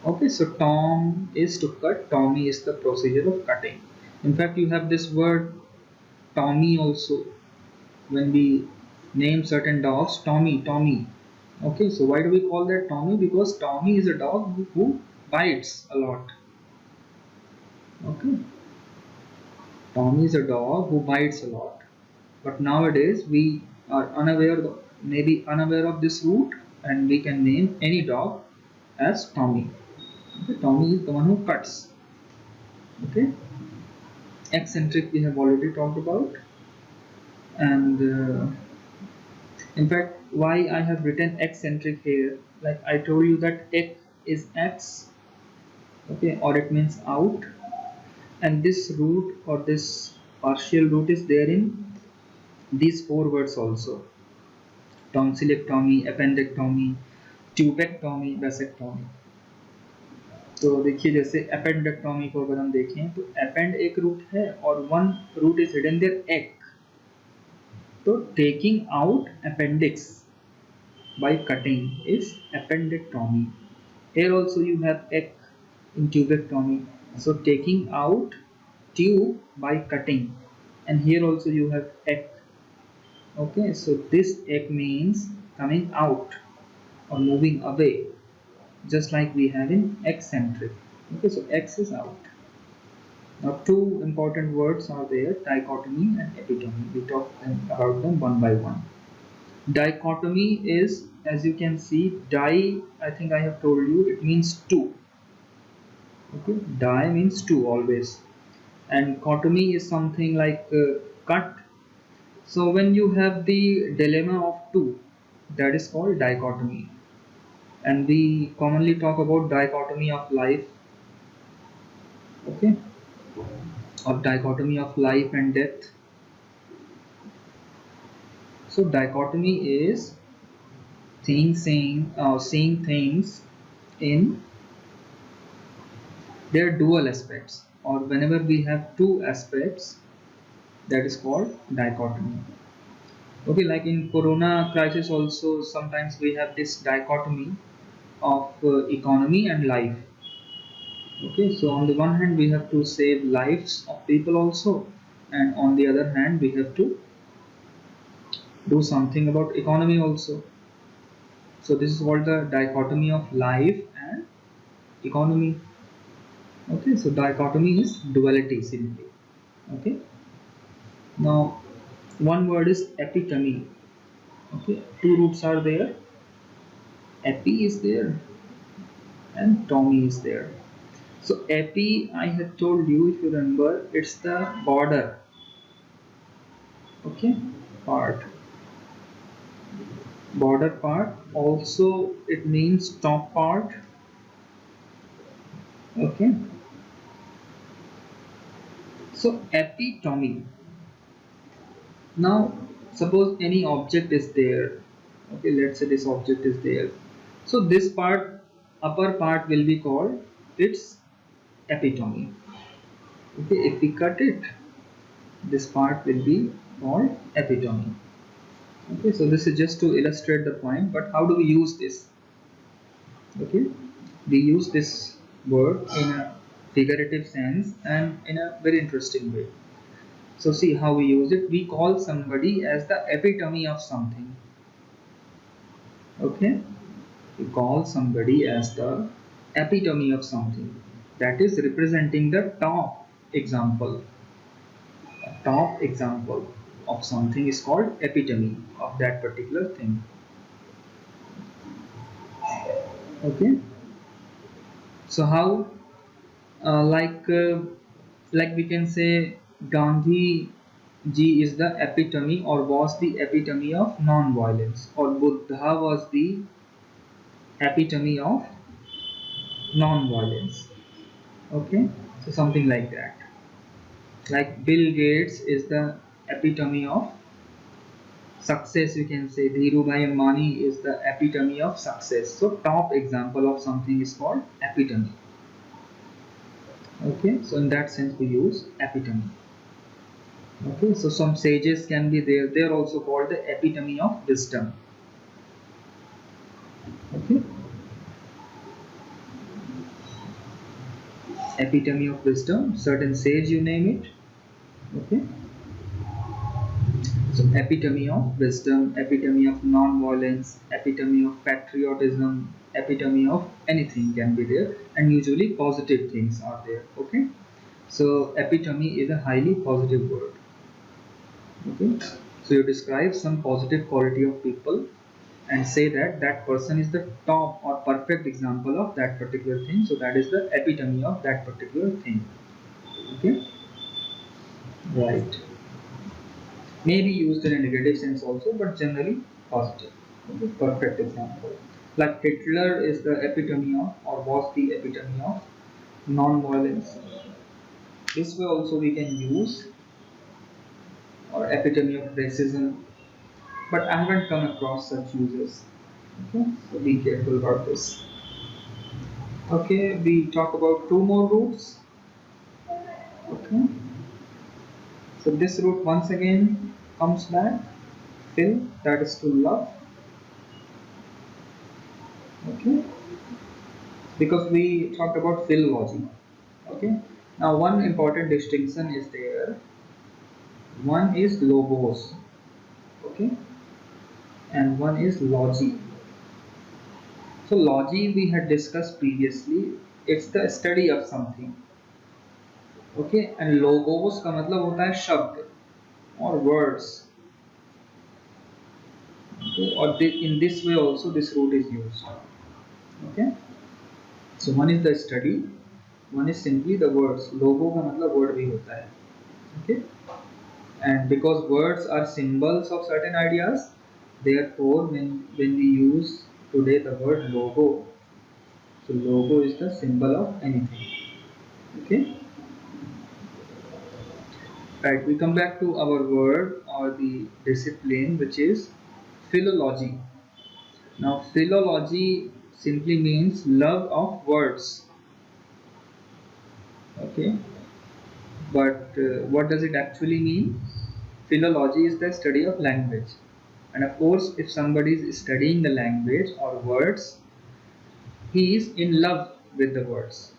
Okay, so tom is to cut, tomy is the procedure of cutting. In fact, you have this word Tommy also when we name certain dogs. Tommy, Tommy. Okay, so why do we call that Tommy? Because Tommy is a dog who bites a lot. Okay, Tommy is a dog who bites a lot. But nowadays we are maybe unaware of this root, and we can name any dog as Tommy. Okay, Tommy is the one who cuts. Okay, eccentric we have already talked about, and in fact, why I have written eccentric here, like I told you that ec is x, okay, or it means out, and this root or this partial root is there in these four words also: tonsillectomy, appendectomy, tubectomy, vasectomy. तो देखिए जैसे appendectomy को अगर हम देखें तो append एक root है और one root is hidden there, ec. तो taking out appendix by cutting is appendectomy. Here also you have ec in tubectomy, so taking out tube by cutting, and here also you have ec. Okay, so this ec means coming out or moving away, just like we have in eccentric. Okay, so x is out. Now two important words are there: dichotomy and epitomy. We talk about them one by one. Dichotomy is, as you can see, di, I think I have told you, it means two. Okay, di means two always, and chotomy is something like cut. So when you have the dilemma of two, that is called dichotomy. And we commonly talk about dichotomy of life. Okay, or dichotomy of life and death. So dichotomy is seeing things in their dual aspects, or whenever we have two aspects, that is called dichotomy. Okay, like in corona crisis also sometimes we have this dichotomy of economy and life. Okay, so on the one hand we have to save lives of people also, and on the other hand we have to do something about economy also. So this is called the dichotomy of life and economy. Okay, so dichotomy is duality simply. Okay, now One word is epitome. Okay, two roots are there. Epi is there and Tommy is there. So epi, I had told you, if you remember, it's the border. Okay, part, border part. Also, it means top part. Okay, so epitome. Now, suppose any object is there. Okay, let's say this object is there. So this part, upper part will be called its epitome. Okay, if we cut it, this part will be called epitome. Okay, so this is just to illustrate the point, but how do we use this? Okay, we use this word in a figurative sense and in a very interesting way. So see how we use it. We call somebody as the epitome of something. Okay, we call somebody as the epitome of something, that is representing the top example. A top example of something is called epitome of that particular thing. Okay, so how, uh, like uh, like we can say Gandhi ji is the epitome or was the epitome of non-violence, or Buddha was the epitome of non-violence. Okay, so something like that. Like Bill Gates is the epitome of success, you can say. Dhirubhai Ambani is the epitome of success. So top example of something is called epitome. Okay, so in that sense we use epitome. Okay, so some sages can be there. They are also called the epitome of wisdom. Okay, epitome of wisdom. Certain sage, you name it. Okay, so epitome of wisdom, epitome of non-violence, epitome of patriotism, epitome of anything can be there, and usually positive things are there. Okay, so epitome is a highly positive word. Okay, so you describe some positive quality of people and say that that person is the top or perfect example of that particular thing. So that is the epitome of that particular thing. Okay, right. May be used in a negative sense also, but generally positive. Okay, perfect example. Like Hitler is the epitome of, or was the epitome of, non-violence. This way also we can use, or epitome of racism, but I haven't come across such uses. Okay, so be careful about this. Okay, we talk about two more roots. Okay, so this root once again comes back. Phil, that is to love. Okay, because we talked about philology. Okay, now one important distinction is there. One is logos. Okay, and one is logy. So logy we had discussed previously. It's the study of something. Okay, and logos का मतलब होता है शब्द or words. Okay, or in this way also this root is used. Okay, so one is the study, one is simply the words. Logo का मतलब word भी होता है. Okay, and because words are symbols of certain ideas, therefore when we use today the word logo, so logo is the symbol of anything. Okay, right, we come back to our word or the discipline, which is philology. Now philology simply means love of words. Okay, but what does it actually mean? Philology is the study of language, and of course if somebody is studying the language or words, he is in love with the words.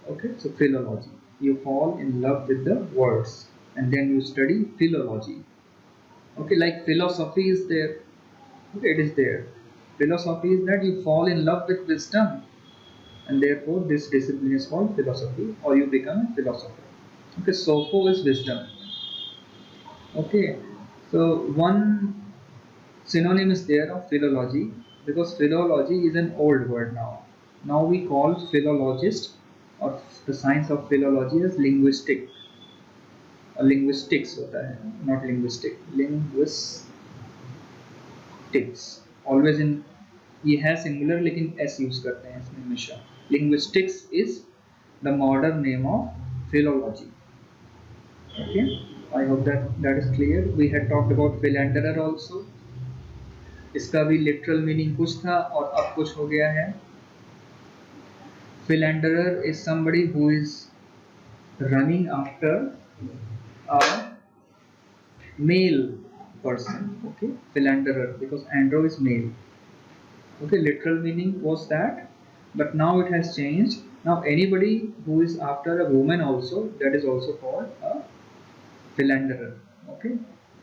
Okay, so philology, you fall in love with the words and then you study philology. Okay, like philosophy is there. Okay, it is there. Philosophy is that you fall in love with wisdom, and therefore this discipline is called philosophy, or you become a philosopher. Okay, sopho is wisdom. Okay, So one synonym is there of philology, because philology is an old word now. Now we call philologist or the science of philology as linguistic. linguistics होता है, not linguistic, linguistics. Always in, ये है singular लेकिन s use करते हैं इसमें हमेशा. Linguistics is the modern name of philology. Okay, I hope that that is clear. We had talked about philanderer also. इसका भी literal meaning कुछ था और अब कुछ हो गया है. Philanderer is somebody who is running after a male person. Okay, philanderer, because andro is male. Okay, literal meaning was that, but now it has changed. Now anybody who is after a woman also, that is also called a philanderer. Okay,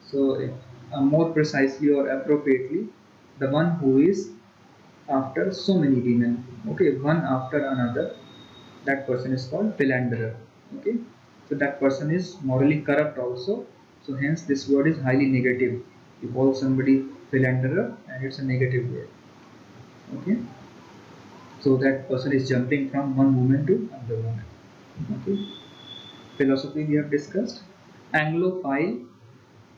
so more precisely or appropriately, the one who is after so many women, okay, one after another, that person is called philanderer. Okay, so that person is morally corrupt also, so hence this word is highly negative. You call somebody philanderer and it's a negative word. Okay, so that person is jumping from one woman to another woman. Okay, philosophy we have discussed. Anglophile.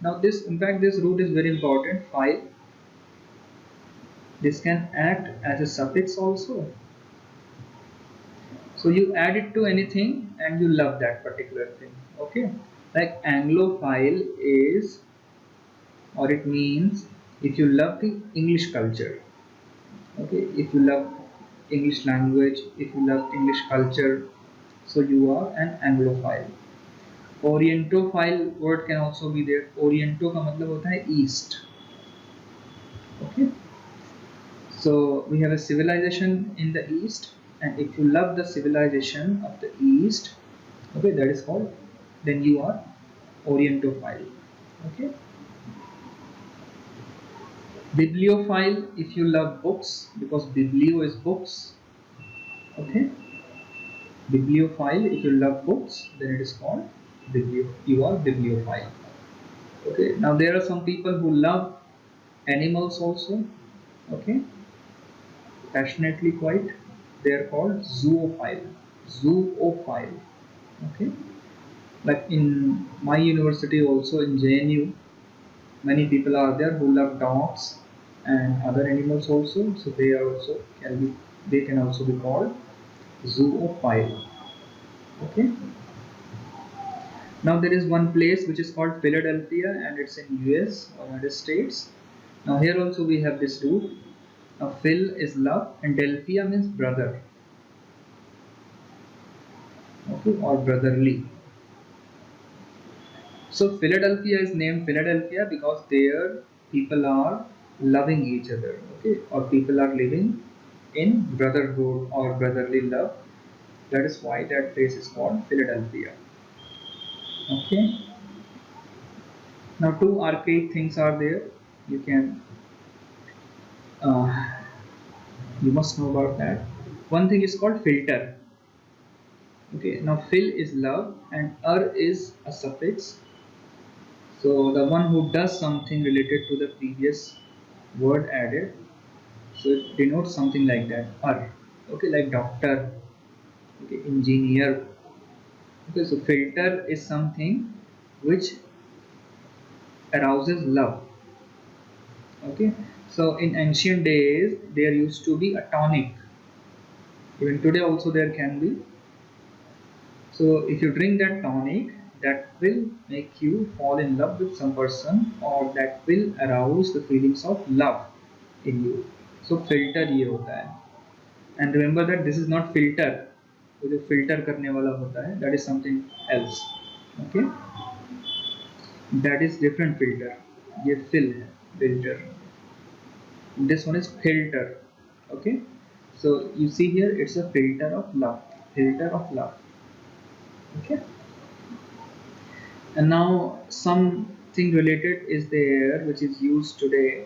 Now this, in fact, this root is very important. Phile, this can act as a suffix also. So you add it to anything and you love that particular thing. Okay, like Anglophile is, or it means if you love the English culture. Okay, if you love English language, if you love English culture, so you are an Anglophile. Orientophile word can also be there. Oriento का मतलब होता है east. Okay, so we have a civilization in the east, and if you love the civilization of the east, okay, that is called, then you are Orientophile. Okay, bibliophile, if you love books, because biblio is books. Okay, bibliophile, if you love books, then it is called you are bibliophile. Okay, now there are some people who love animals also. Okay, passionately quite, they are called zoophile. Zoophile. Okay, like in my university also, in JNU, many people are there who love dogs and other animals also, so they are also they can also be called zoophile. Okay, now there is one place which is called Philadelphia, and it's in US or United States. Now here also we have this root. Now Phil is love and Delphia means brother. Okay, or brotherly. So Philadelphia is named Philadelphia because there people are loving each other, okay, or people are living in brotherhood or brotherly love. That is why that place is called Philadelphia. Okay. Now two archaic things are there. You can, uh, you must know about that. One thing is called filter. Okay. Now fill is love and is a suffix. So the one who does something related to the previous word added, so it denotes something like that. Okay, like doctor, okay, engineer. Okay, so filter is something which arouses love. Okay, so in ancient days there used to be a tonic. Even today also there can be. So if you drink that tonic, that will make you fall in love with some person, or that will arouse the feelings of love in you. So filter ये होता है. And remember that this is not filter. वो जो filter करने वाला होता है, that is something else. Okay, that is different filter. ये fill है, filter. This one is filter. Okay, so you see here it's a filter of love. Filter of love. Okay, and now something related is there which is used today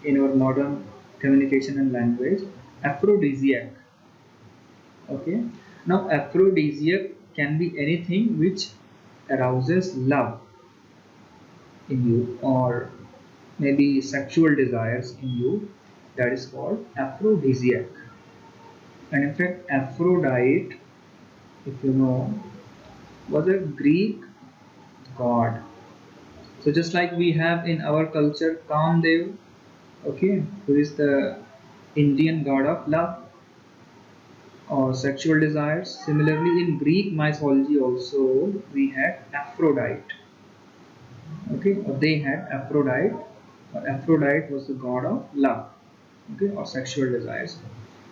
in our modern communication and language. Aphrodisiac. Okay, now aphrodisiac can be anything which arouses love in you, or maybe sexual desires in you, that is called aphrodisiac. And in fact, Aphrodite, if you know, was a Greek god. So just like we have in our culture Kamdev, okay, who is the Indian god of love or sexual desires. Similarly, in Greek mythology also we had Aphrodite. Okay, or they had Aphrodite. Or Aphrodite was the god of love, okay, or sexual desires.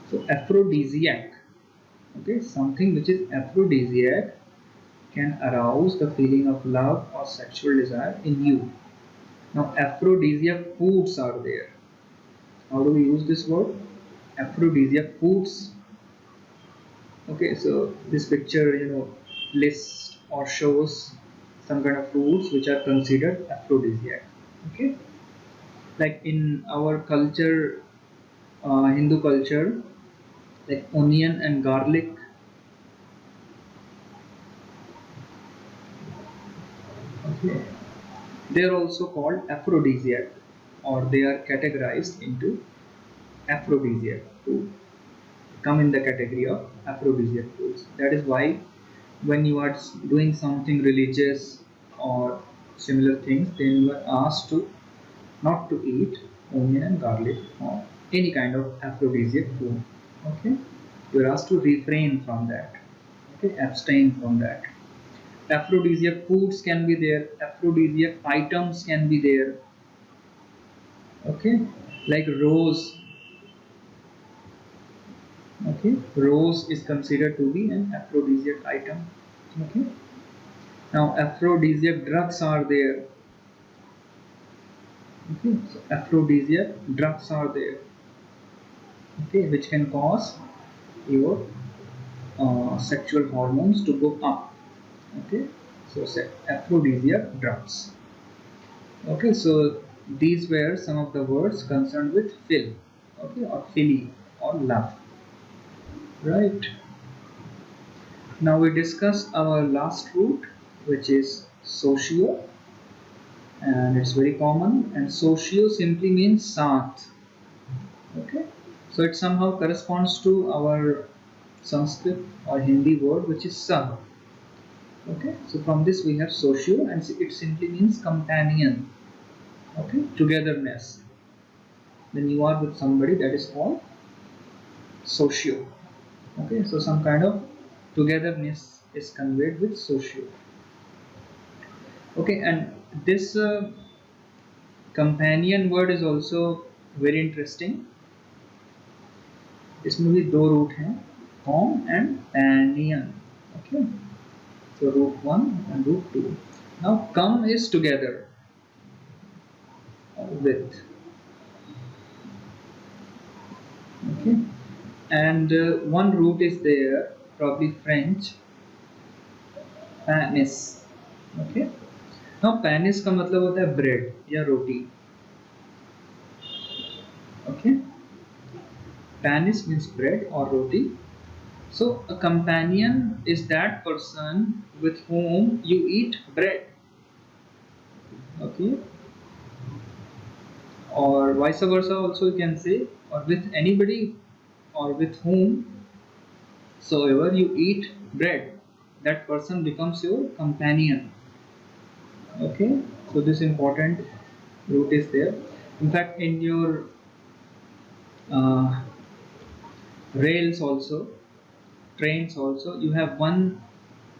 So aphrodisiac, okay, something which is aphrodisiac can arouse the feeling of love or sexual desire in you. Now, aphrodisiac foods are there. How do we use this word? Aphrodisiac foods. Okay, so this picture, lists or shows some kind of foods which are considered aphrodisiac. Okay, like in our culture, Hindu culture, like onion and garlic. Okay, they are also called aphrodisiac, or they are categorized into aphrodisiac food, come in the category of aphrodisiac foods. That is why when you are doing something religious or similar things, then you are asked to not to eat onion and garlic or any kind of aphrodisiac food. Okay, you are asked to refrain from that. Okay, abstain from that. Aphrodisiac foods can be there. Aphrodisiac items can be there. Okay, like rose. Okay, rose is considered to be an aphrodisiac item. Okay, now aphrodisiac drugs are there. Okay, so aphrodisiac drugs are there. Okay, which can cause your sexual hormones to go up. Okay, so aphrodisiac drugs. Okay, so these were some of the words concerned with phil. Okay, or philly or love. Right. Now we discuss our last root, which is socio, and it's very common. And socio simply means saath. Okay, so it somehow corresponds to our Sanskrit or Hindi word, which is sah. Okay, so from this we have socio, and it simply means companion. Okay, togetherness. When you are with somebody, that is called socio. Okay, so some kind of togetherness is conveyed with socio. Okay, and this companion word is also very interesting. इसमें भी दो root हैं, com and panion. Okay, so root 1 and root 2. Now come is together with. Okay, and one root is there, probably French, panis. Okay, now panis का मतलब होता है bread या रोटी. Okay, panis means bread or roti. So a companion is that person with whom you eat bread. Okay, or vice versa also you can say, or with anybody or with whom soever you eat bread, that person becomes your companion. Okay, so this important root is there. In fact, in your uh, rails also, trains also, you have one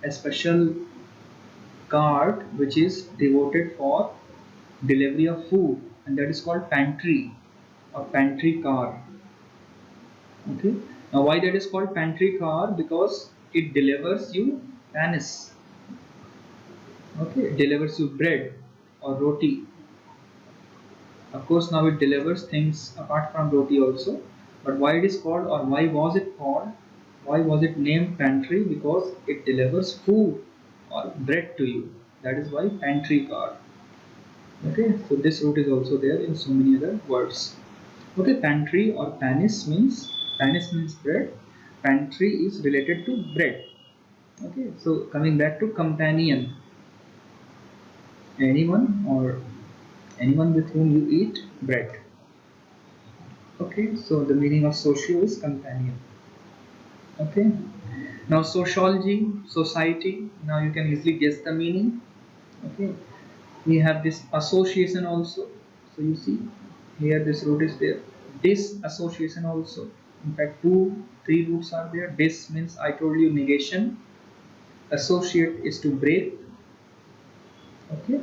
a special cart which is devoted for delivery of food, and that is called pantry or pantry car. Okay, now why that is called pantry car? Because it delivers you panis. Okay, it delivers you bread or roti. Of course, now it delivers things apart from roti also. But why it is called, or why was it called, why was it named pantry? Because it delivers food or bread to you. That is why pantry car. Okay, so this root is also there in so many other words. Okay, pantry or panis means bread. Pantry is related to bread. Okay, so coming back to companion, anyone or Anyone with whom you eat bread. Okay, so the meaning of socio is companion. Okay, now sociology, society. Now you can easily guess the meaning. Okay, we have this association also. So you see here this root is there. Disassociation also. In fact, three roots are there. Dis means I told you negation. Associate is to break. Okay,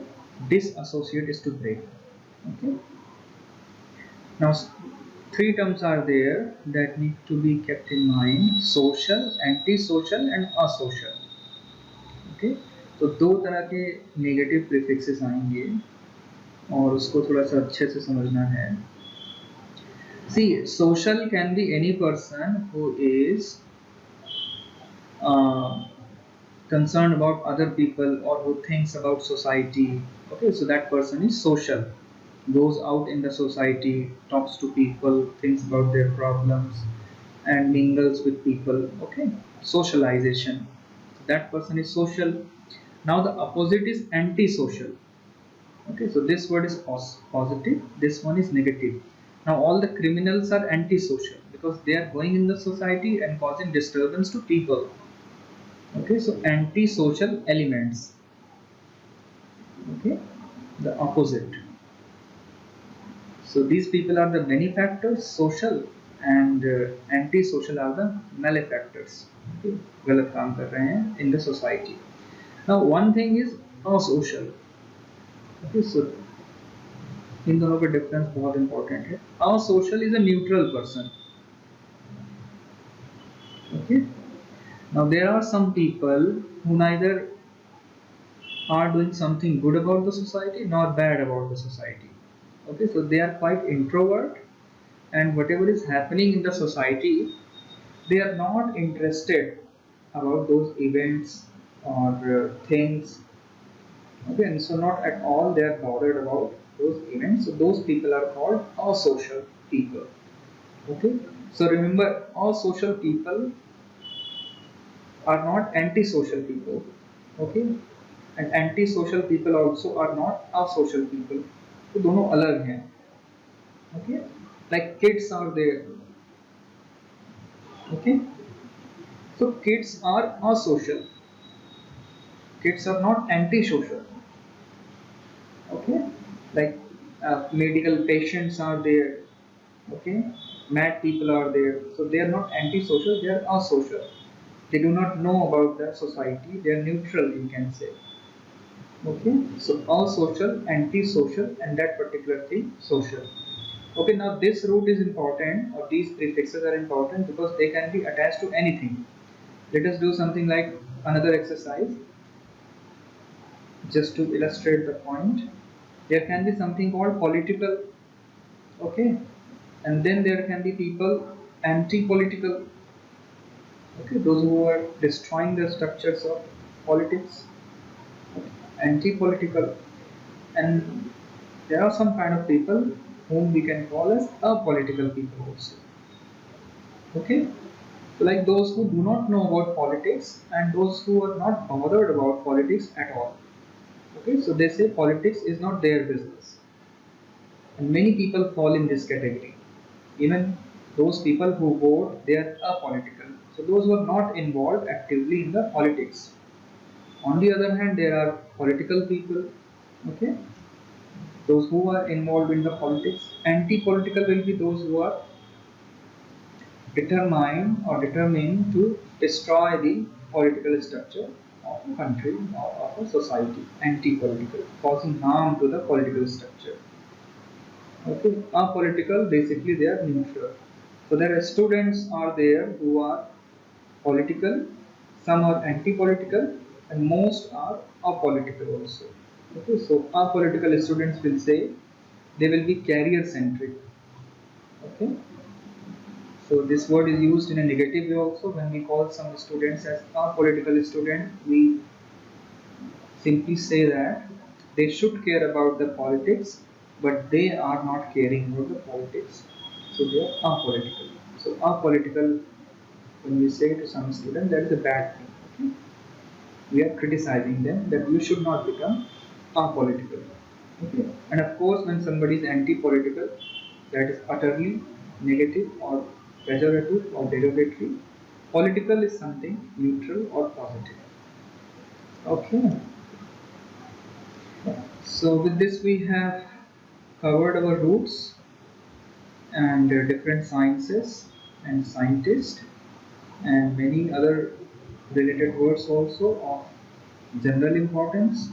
disassociate is to break. Okay, now three terms are there that need to be kept in mind: social, antisocial and asocial. Okay, तो दो तरह के negative prefixes आएंगे और उसको थोड़ा सा अच्छे से समझना है. See social can be any person who is concerned about other people or who thinks about society. Okay, so that person is social, goes out in the society, talks to people, thinks about their problems, and mingles with people. Okay, socialization, that person is social. Now the opposite is antisocial. Okay, so this word is positive, this one is negative. Now all the criminals are antisocial because they are going in the society and causing disturbance to people. Okay, so antisocial elements. Okay, the opposite. So these people are the benefactors, social, and anti-social are the malefactors. Okay, गलत काम कर रहे हैं in the society. Now one thing is asocial. Okay, so इन दोनों का difference बहुत important है. Asocial is a neutral person. Okay. Now there are some people who neither are doing something good about the society nor bad about the society. Okay, so they are quite introvert, and whatever is happening in the society, they are not interested about those events or things. Okay, and so not at all they are bothered about those events. So those people are called asocial people. Okay, so remember, all social people are not antisocial people. Okay, and antisocial people also are not asocial people. तो दोनों अलग हैं. Okay, like kids are there. Okay, so kids are asocial. Kids are not antisocial. Okay, like medical patients are there. Okay, mad people are there. So they are not antisocial, they are asocial. They do not know about the society, they are neutral, you can say. Okay, so asocial, antisocial, and that particular thing social. Okay, now this root is important, or these prefixes are important because they can be attached to anything. Let us do something like another exercise just to illustrate the point. There can be something called political. Okay, and then there can be people anti-political. Okay, those who are destroying the structures of politics, anti-political. And there are some kind of people whom we can call as apolitical people also. Okay, so like those who do not know about politics and those who are not bothered about politics at all. Okay, so they say politics is not their business, and many people fall in this category. Even those people who vote, they are apolitical. So those who are not involved actively in the politics. On the other hand, there are political people. Okay, those who are involved in the politics. Anti-political will be those who are determined to destroy the political structure of a country or of a society. Anti-political, causing harm to the political structure. Okay, apolitical, basically they are neutral. So there are students are there who are political, some are anti-political, and most are apolitical also. Okay, so apolitical students will say they will be career centric. Okay, so this word is used in a negative way also. When we call some students as apolitical student, we simply say that they should care about the politics, but they are not caring about the politics. So they are apolitical. So apolitical, when we say to some student, that is a bad thing. Okay? We are criticizing them that you should not become apolitical. Okay. And of course, when somebody is anti-political, that is utterly negative or pejorative or derogatory. Political is something neutral or positive. Okay. So with this, we have covered our roots and different sciences and scientists and many other related words also of general importance.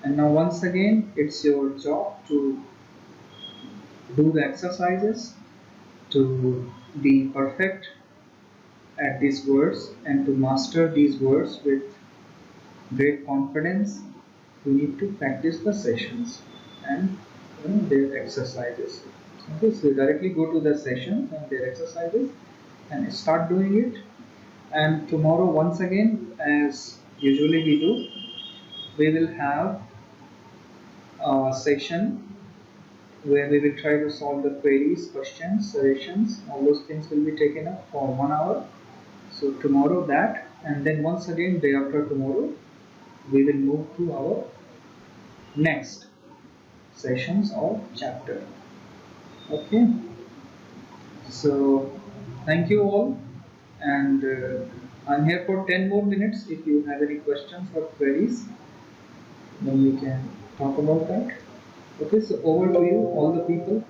And now once again, it's your job to do the exercises to be perfect at these words and to master these words with great confidence. You need to practice the sessions and their exercises. Okay, so directly go to the sessions and their exercises and start doing it. And tomorrow, once again, as usually we do, we will have a session where we will try to solve the queries, questions, suggestions. All those things will be taken up for 1 hour. So tomorrow that, and then once again day after tomorrow, we will move to our next sessions or chapter. Okay. So thank you all, and I'm here for 10 more minutes. If you have any questions or queries, then we can talk about that. Okay. So over to you, all the people.